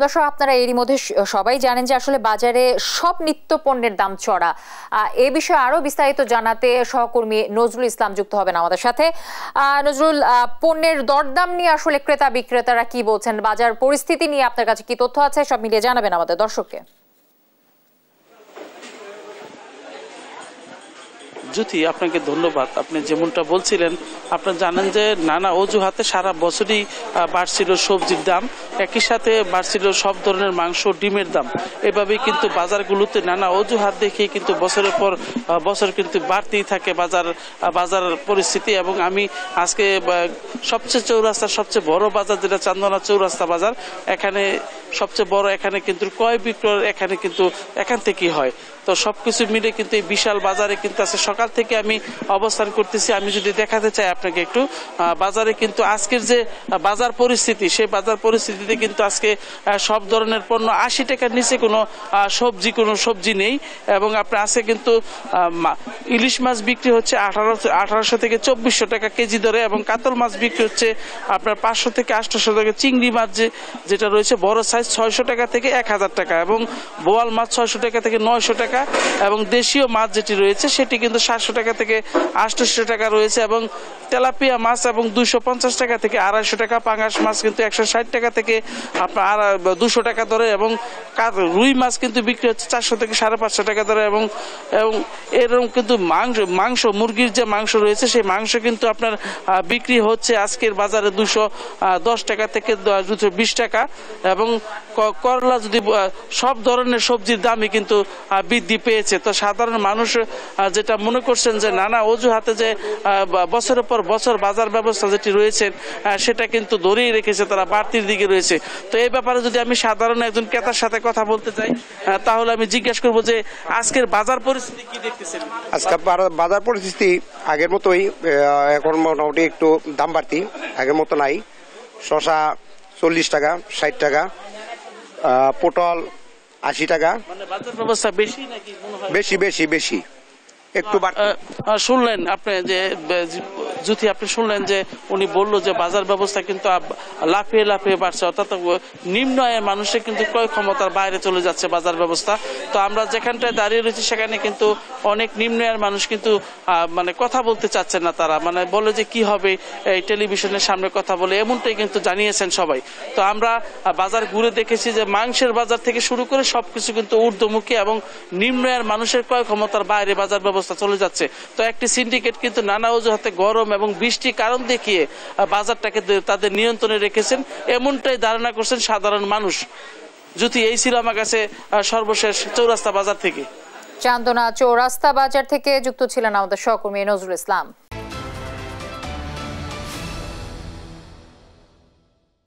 দর্শক, আপনারা এরই মধ্যে সবাই জানেন যে আসলে বাজারে সব নিত্য পণ্যের দাম চড়া। এ বিষয়ে আরো বিস্তারিত জানাতে সহকর্মী নজরুল ইসলাম যুক্ত হবেন আমাদের সাথে। নজরুল, পণ্যের দরদাম নিয়ে আসলে ক্রেতা বিক্রেতারা কি বলছেন, বাজার পরিস্থিতি নিয়ে আপনার কাছে কি তথ্য আছে, সব মিলিয়ে জানাবেন আমাদের দর্শককে। জ্যোতি, আপনাকে ধন্যবাদ। আপনি যেমনটা বলছিলেন, আপনারা জানেন যে নানা অজুহাতে সারা বছরই বাড়ছিল সবজির দাম, একই সাথে বাড়ছিল সব ধরনের মাংস, ডিমের দাম। এভাবেই কিন্তু বাজারগুলোতে নানা অজুহাত দেখিয়ে কিন্তু বছরের পর বছর কিন্তু বাড়তেই থাকে বাজার পরিস্থিতি। এবং আমি আজকে সবচেয়ে চৌরাস্তার সবচেয়ে বড় বাজার, যেটা চান্দনা চৌরাস্তা বাজার, এখানে সবচেয়ে বড়, এখানে কিন্তু ক্রয় বিক্রয় এখান থেকেই হয়। তো সবকিছু মিলে কিন্তু এই বিশাল বাজারে কিন্তু আছে। সকাল থেকে আমি অবস্থান করতেছি। আমি যদি দেখাতে চাই আপনাকে একটু, বাজারে কিন্তু আজকের যে বাজার পরিস্থিতি, সেই বাজার পরিস্থিতিতে কিন্তু আজকে সব ধরনের পণ্য 80 টাকার নিচে কোনো সবজি নেই। এবং আপনার আছে কিন্তু ইলিশ মাছ বিক্রি হচ্ছে 1800 থেকে 2400 টাকা কেজি দরে, এবং কাতল মাছ বিক্রি হচ্ছে আপনার 500 থেকে 800 টাকা। চিংড়ি মাছ যেটা রয়েছে বড় সাইজ 600 টাকা থেকে 1000 টাকা, এবং বোয়াল মাছ 600 টাকা থেকে 900 টাকা, এবং দেশীয় মাছ যেটি রয়েছে সেটি কিন্তু 700 টাকা থেকে 800 টাকা রয়েছে, এবং তেলাপিয়া মাছ এবং 250 টাকা থেকে 250 টাকা। পাঙ্গাস মাছ কিন্তু 160 টাকা থেকে আপনার 200 টাকা ধরে, এবং রুই মাছ কিন্তু বিক্রি হচ্ছে 400 থেকে 550 টাকা ধরে। এবং এরকম কিন্তু মাংস মুরগির যে মাংস রয়েছে, সেই মাংস কিন্তু আপনার বিক্রি হচ্ছে আজকের বাজারে 210 টাকা থেকে 220 টাকা। এবং করলা, যদি সব ধরনের সবজির দামই কিন্তু বৃদ্ধি পেয়েছে। তো সাধারণ মানুষ যেটা মনে করছেন যে নানা অজুহাতে যে বছরের পর বছর বাজার ব্যবস্থা যেটি রয়েছে সেটা কিন্তু ধরেই রেখেছে, তারা বাড়তির দিকে রয়েছে। তো এই ব্যাপারে যদি আমি সাধারণ একজন ক্রেতার সাথে কথা বলতে চাই, তাহলে আমি জিজ্ঞেস করবো যে আজকের বাজার পরিস্থিতি কি দেখতেছেন? আজকে বাজার পরিস্থিতি আগের মতোই, এখন মোটামুটি একটু দাম বাড়তি, আগের মতো নাই। শসা 40 টাকা 60 টাকা, পটল 80 টাকা। মানে বাজার ব্যবস্থা বেশি নাকি? বেশি একটু শুনলেন আপনি যে জ্যোতি, আপনি শুনলেন যে উনি বললো যে বাজার ব্যবস্থা কিন্তু লাফিয়ে বাড়ছে, অর্থাৎ নিম্ন আয়ের মানুষের কিন্তু ক্রয় ক্ষমতার বাইরে চলে যাচ্ছে বাজার ব্যবস্থা। তো আমরা যেখানটায় দাঁড়িয়ে রয়েছি সেখানে কিন্তু অনেক নিম্ন আয়ের মানুষ কিন্তু মানে কথা বলতে চাচ্ছেন না। তারা মানে বলে যে কি হবে এই টেলিভিশনের সামনে কথা বলে, এমনটাই কিন্তু জানিয়েছেন সবাই। তো আমরা বাজার ঘুরে দেখেছি যে মাংসের বাজার থেকে শুরু করে সবকিছু কিন্তু ঊর্ধ্বমুখী, এবং নিম্ন আয়ের মানুষের ক্রয় ক্ষমতার বাইরে বাজার ব্যবস্থা চলে যাচ্ছে। তো একটি সিন্ডিকেট কিন্তু নানা অজুহাতে গরম এবং বৃষ্টির কারণ দেখিয়ে বাজারটাকে তাদের নিয়ন্ত্রণে রেখেছেন, এমনটাই ধারণা করছেন সাধারণ মানুষ। যদি এই ছিল আমার কাছে সর্বশেষ চৌরাস্তা বাজার থেকে। চান্দনা চৌরাস্তা বাজার থেকে যুক্ত ছিলেন আমাদের সহকর্মী নজরুল ইসলাম।